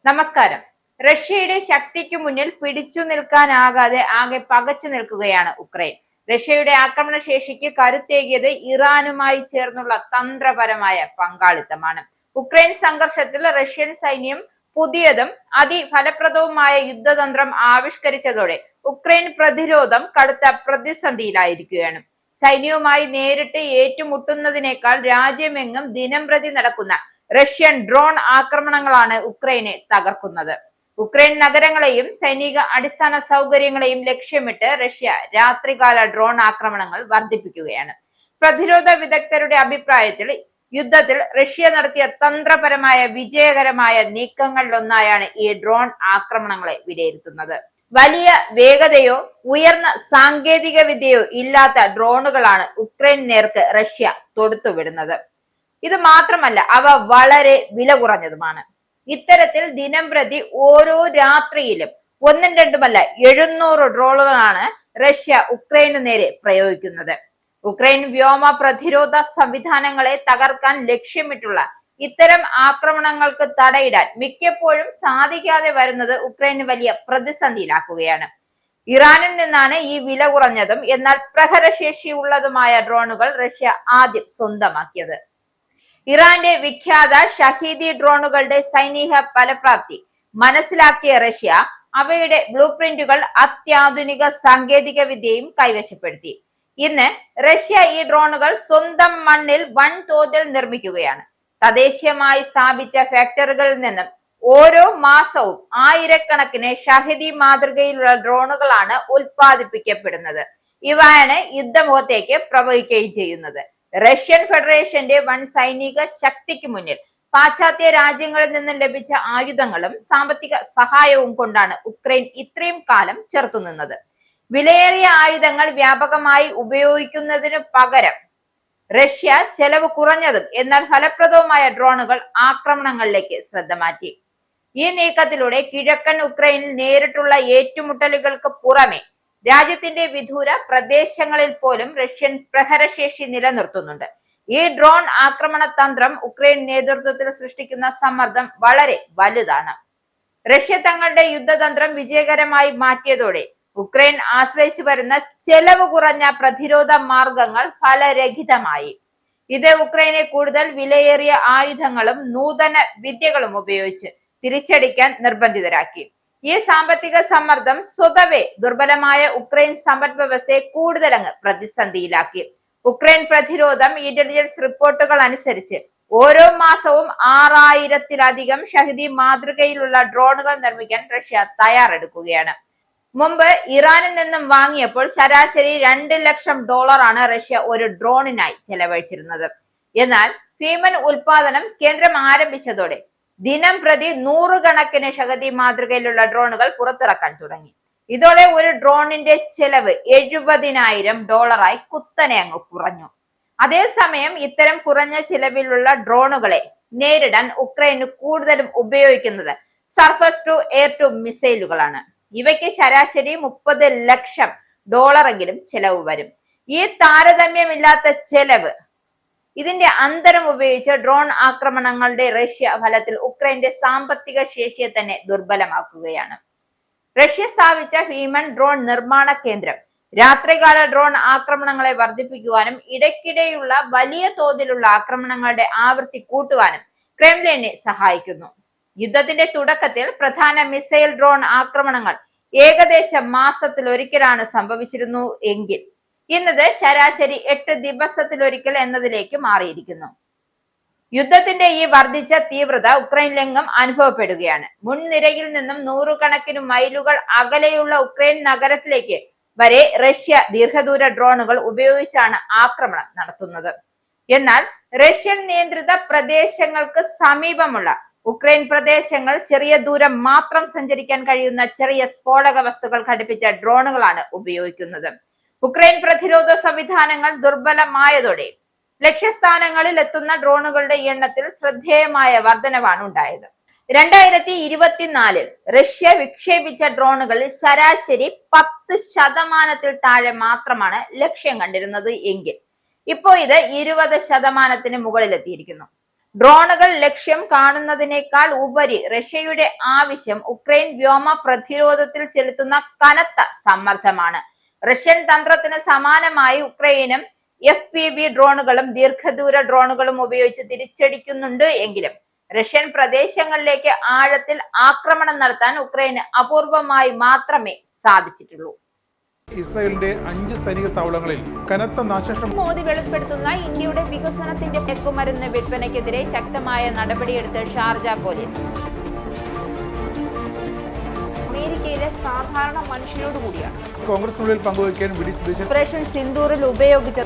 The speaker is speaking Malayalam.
നമസ്കാരം. റഷ്യയുടെ ശക്തിക്കു മുന്നിൽ പിടിച്ചു നിൽക്കാനാകാതെ ആകെ പകച്ചു നിൽക്കുകയാണ് ഉക്രൈൻ. റഷ്യയുടെ ആക്രമണ ശേഷിക്ക് കരുത്തേകിയത് ഇറാനുമായി ചേർന്നുള്ള തന്ത്രപരമായ പങ്കാളിത്തമാണ്. ഉക്രൈൻ സംഘർഷത്തിൽ റഷ്യൻ സൈന്യം പുതിയതും അതിഫലപ്രദവുമായ യുദ്ധതന്ത്രം ആവിഷ്കരിച്ചതോടെ ഉക്രൈൻ പ്രതിരോധം കടുത്ത പ്രതിസന്ധിയിലായിരിക്കുകയാണ്. സൈന്യവുമായി നേരിട്ട് ഏറ്റുമുട്ടുന്നതിനേക്കാൾ രാജ്യമെങ്ങും ദിനംപ്രതി നടക്കുന്ന റഷ്യൻ ഡ്രോൺ ആക്രമണങ്ങളാണ് ഉക്രൈനെ തകർക്കുന്നത്. ഉക്രൈൻ നഗരങ്ങളെയും സൈനിക അടിസ്ഥാന സൗകര്യങ്ങളെയും ലക്ഷ്യമിട്ട് റഷ്യ രാത്രികാല ഡ്രോൺ ആക്രമണങ്ങൾ വർദ്ധിപ്പിക്കുകയാണ്. പ്രതിരോധ വിദഗ്ധരുടെ അഭിപ്രായത്തിൽ യുദ്ധത്തിൽ റഷ്യ നടത്തിയ തന്ത്രപരമായ വിജയകരമായ നീക്കങ്ങളിലൊന്നായാണ് ഈ ഡ്രോൺ ആക്രമണങ്ങളെ വിലയിരുത്തുന്നത്. വലിയ വേഗതയോ ഉയർന്ന സാങ്കേതിക വിദ്യയോ ഇല്ലാത്ത ഡ്രോണുകളാണ് ഉക്രൈൻ നേർക്ക് റഷ്യ തൊടുത്തുവിടുന്നത്. ഇത് മാത്രമല്ല, അവ വളരെ വില കുറഞ്ഞതുമാണ്. ഇത്തരത്തിൽ ദിനം പ്രതി ഓരോ രാത്രിയിലും ഒന്നും രണ്ടുമല്ല 700 ഡ്രോണുകളാണ് റഷ്യ ഉക്രൈനു നേരെ പ്രയോഗിക്കുന്നത്. ഉക്രൈൻ വ്യോമ പ്രതിരോധ സംവിധാനങ്ങളെ തകർക്കാൻ ലക്ഷ്യമിട്ടുള്ള ഇത്തരം ആക്രമണങ്ങൾക്ക് തടയിടാൻ മിക്കപ്പോഴും സാധിക്കാതെ വരുന്നത് ഉക്രൈന് വലിയ പ്രതിസന്ധിയിലാക്കുകയാണ്. ഇറാനിൽ നിന്നാണ് ഈ വില കുറഞ്ഞതും എന്നാൽ പ്രഹരശേഷിയുള്ളതുമായ ഡ്രോണുകൾ റഷ്യ ആദ്യം സ്വന്തമാക്കിയത്. ഇറാന്റെ വിഖ്യാത ഷഹീദി ഡ്രോണുകളുടെ സൈനിക ഫലപ്രാപ്തി മനസ്സിലാക്കിയ റഷ്യ അവയുടെ ബ്ലൂ പ്രിന്റുകൾ അത്യാധുനിക സാങ്കേതിക വിദ്യയും കൈവശപ്പെടുത്തി. ഇന്ന് റഷ്യ ഈ ഡ്രോണുകൾ സ്വന്തം മണ്ണിൽ വൻതോതിൽ നിർമ്മിക്കുകയാണ്. തദ്ദേശീയമായി സ്ഥാപിച്ച ഫാക്ടറികളിൽ നിന്നും ഓരോ മാസവും ആയിരക്കണക്കിന് ഷഹീദി മാതൃകയിലുള്ള ഡ്രോണുകളാണ് ഉൽപ്പാദിപ്പിക്കപ്പെടുന്നത്. ഇവയാണ് യുദ്ധമുഖത്തേക്ക് പ്രവഹിക്കുകയും ചെയ്യുന്നത്. റഷ്യൻ ഫെഡറേഷന്റെ വൻ സൈനിക ശക്തിക്ക് മുന്നിൽ പാശ്ചാത്യ രാജ്യങ്ങളിൽ നിന്ന് ലഭിച്ച ആയുധങ്ങളും സാമ്പത്തിക സഹായവും കൊണ്ടാണ് ഉക്രൈൻ ഇത്രയും കാലം ചെറുത്തുനിന്നത്. വിലയേറിയ ആയുധങ്ങൾ വ്യാപകമായി ഉപയോഗിക്കുന്നതിനു പകരം റഷ്യ ചെലവ് കുറഞ്ഞതും എന്നാൽ ഫലപ്രദവുമായ ഡ്രോണുകൾ ആക്രമണങ്ങളിലേക്ക് ശ്രദ്ധ മാറ്റി. ഈ നീക്കത്തിലൂടെ കിഴക്കൻ ഉക്രൈനിൽ നേരിട്ടുള്ള ഏറ്റുമുട്ടലുകൾക്ക് പുറമെ രാജ്യത്തിന്റെ വിദൂര പ്രദേശങ്ങളിൽ പോലും റഷ്യൻ പ്രഹരശേഷി നിലനിർത്തുന്നുണ്ട്. ഈ ഡ്രോൺ ആക്രമണ തന്ത്രം ഉക്രൈൻ നേതൃത്വത്തിൽ സൃഷ്ടിക്കുന്ന സമ്മർദ്ദം വളരെ വലുതാണ്. റഷ്യ തങ്ങളുടെ യുദ്ധതന്ത്രം വിജയകരമായി മാറ്റിയതോടെ ഉക്രൈൻ ആശ്രയിച്ചു വരുന്ന ചെലവ് കുറഞ്ഞ പ്രതിരോധ മാർഗങ്ങൾ ഫലരഹിതമായി. ഇത് ഉക്രൈനെ കൂടുതൽ വിലയേറിയ ആയുധങ്ങളും നൂതന വിദ്യകളും ഉപയോഗിച്ച് തിരിച്ചടിക്കാൻ നിർബന്ധിതരാക്കി. ഈ സാമ്പത്തിക സമ്മർദ്ദം സ്വതവേ ദുർബലമായ ഉക്രൈൻ സമ്പദ് വ്യവസ്ഥയെ കൂടുതലങ്ങ് പ്രതിസന്ധിയിലാക്കി. ഉക്രൈൻ പ്രതിരോധം ഇന്റലിജൻസ് റിപ്പോർട്ടുകൾ അനുസരിച്ച് ഓരോ മാസവും 6000-ത്തിലധികം ഷഹീദി മാതൃകയിലുള്ള ഡ്രോണുകൾ നിർമ്മിക്കാൻ റഷ്യ തയ്യാറെടുക്കുകയാണ്. മുമ്പ് ഇറാനിൽ നിന്നും വാങ്ങിയപ്പോൾ ശരാശരി $2 ലക്ഷം റഷ്യ ഒരു ഡ്രോണിനായി ചെലവഴിച്ചിരുന്നത്. എന്നാൽ ഭീമൻ ഉൽപാദനം കേന്ദ്രം ആരംഭിച്ചതോടെ ദിനം പ്രതി 100 കണക്കിന് ഷഹീദി മാതൃകയിലുള്ള ഡ്രോണുകൾ പുറത്തിറക്കാൻ തുടങ്ങി. ഇതോടെ ഒരു ഡ്രോണിന്റെ ചെലവ് $70,000 കുത്തനെ അങ്ങ് കുറഞ്ഞു. അതേസമയം ഇത്തരം കുറഞ്ഞ ചിലവിലുള്ള ഡ്രോണുകളെ നേരിടാൻ ഉക്രൈന് കൂടുതലും ഉപയോഗിക്കുന്നത് സർഫസ് ടു എയർ ടു മിസൈലുകളാണ്. ഇവയ്ക്ക് ശരാശരി $30 ലക്ഷം എങ്കിലും ചെലവ് വരും. ഈ താരതമ്യമില്ലാത്ത ചെലവ് ഇതിന്റെ അന്തരം ഉപയോഗിച്ച് ഡ്രോൺ ആക്രമണങ്ങളുടെ റഷ്യ ഫലത്തിൽ ഉക്രൈന്റെ സാമ്പത്തിക ശേഷിയെ തന്നെ ദുർബലമാക്കുകയാണ്. റഷ്യ സ്ഥാപിച്ച ഭീമൻ ഡ്രോൺ നിർമ്മാണ കേന്ദ്രം രാത്രികാല ഡ്രോൺ ആക്രമണങ്ങളെ വർദ്ധിപ്പിക്കുവാനും ഇടയ്ക്കിടെയുള്ള വലിയ തോതിലുള്ള ആക്രമണങ്ങളുടെ ആവൃത്തി കൂട്ടുവാനും ക്രെംലിനെ സഹായിക്കുന്നു. യുദ്ധത്തിന്റെ തുടക്കത്തിൽ പ്രധാന മിസൈൽ ഡ്രോൺ ആക്രമണങ്ങൾ ഏകദേശം മാസത്തിലൊരിക്കലാണ് സംഭവിച്ചിരുന്നു എങ്കിൽ ഇന്നത് ശരാശരി 8 ദിവസത്തിലൊരിക്കൽ എന്നതിലേക്ക് മാറിയിരിക്കുന്നു. യുദ്ധത്തിന്റെ ഈ വർദ്ധിച്ച തീവ്രത ഉക്രൈനിലെങ്ങും അനുഭവപ്പെടുകയാണ്. മുൻനിരയിൽ നിന്നും 100 കണക്കിന് മൈലുകൾ അകലെയുള്ള ഉക്രൈൻ നഗരത്തിലേക്ക് വരെ റഷ്യ ദീർഘദൂര ഡ്രോണുകൾ ഉപയോഗിച്ചാണ് ആക്രമണം നടത്തുന്നത്. എന്നാൽ റഷ്യൻ നിയന്ത്രിത പ്രദേശങ്ങൾക്ക് സമീപമുള്ള ഉക്രൈൻ പ്രദേശങ്ങൾ ചെറിയ ദൂരം മാത്രം സഞ്ചരിക്കാൻ കഴിയുന്ന ചെറിയ സ്ഫോടക വസ്തുക്കൾ ഘടിപ്പിച്ച ഡ്രോണുകളാണ് ഉപയോഗിക്കുന്നത്. ഉക്രൈൻ പ്രതിരോധ സംവിധാനങ്ങൾ ദുർബലമായതോടെ ലക്ഷ്യസ്ഥാനങ്ങളിൽ എത്തുന്ന ഡ്രോണുകളുടെ എണ്ണത്തിൽ ശ്രദ്ധേയമായ വർധനവാണ് ഉണ്ടായത്. 2024 റഷ്യ വിക്ഷേപിച്ച ഡ്രോണുകളിൽ ശരാശരി 10% താഴെ മാത്രമാണ് ലക്ഷ്യം കണ്ടിരുന്നത് എങ്കിൽ ഇപ്പോൾ ഇത് 20% മുകളിലെത്തിയിരിക്കുന്നു. ഡ്രോണുകൾ ലക്ഷ്യം കാണുന്നതിനേക്കാൾ ഉപരി റഷ്യയുടെ ആവശ്യം ഉക്രൈൻ വ്യോമ പ്രതിരോധത്തിൽ ചെലുത്തുന്ന കനത്ത സമ്മർദ്ദമാണ്. റഷ്യൻ തന്ത്രത്തിന് സമാനമായി ഉക്രൈനും FPV ഡ്രോണുകളും ദീർഘദൂര ഡ്രോണുകളും ഉപയോഗിച്ച് തിരിച്ചടിക്കുന്നുണ്ട് എങ്കിലും റഷ്യൻ പ്രദേശങ്ങളിലേക്ക് ആഴത്തിൽ ആക്രമണം നടത്താൻ ഉക്രൈന് അപൂർവമായി മാത്രമേ സാധിച്ചിട്ടുള്ളൂ. ഇസ്രായേലിന്റെ 5 സൈനിക താവളങ്ങളിൽ കനത്ത നാശനഷ്ടം. മോദി വെളിപ്പെടുത്തുന്ന ഇന്ത്യയുടെ വികസനത്തിന്റെ മയക്കുമരുന്ന് വിൽപ്പനയ്ക്കെതിരെ ശക്തമായ നടപടിയെടുത്ത് ഷാർജ പോലീസ്. അമേരിക്കയിലെ സാധാരണ മനുഷ്യരോട് കൂടിയാണ് കോൺഗ്രസിനുള്ളിൽ പങ്കുവയ്ക്കാൻ വി ഡി സതീശൻ. ഓപ്പറേഷൻ സിന്ദൂറിൽ ഉപയോഗിച്ച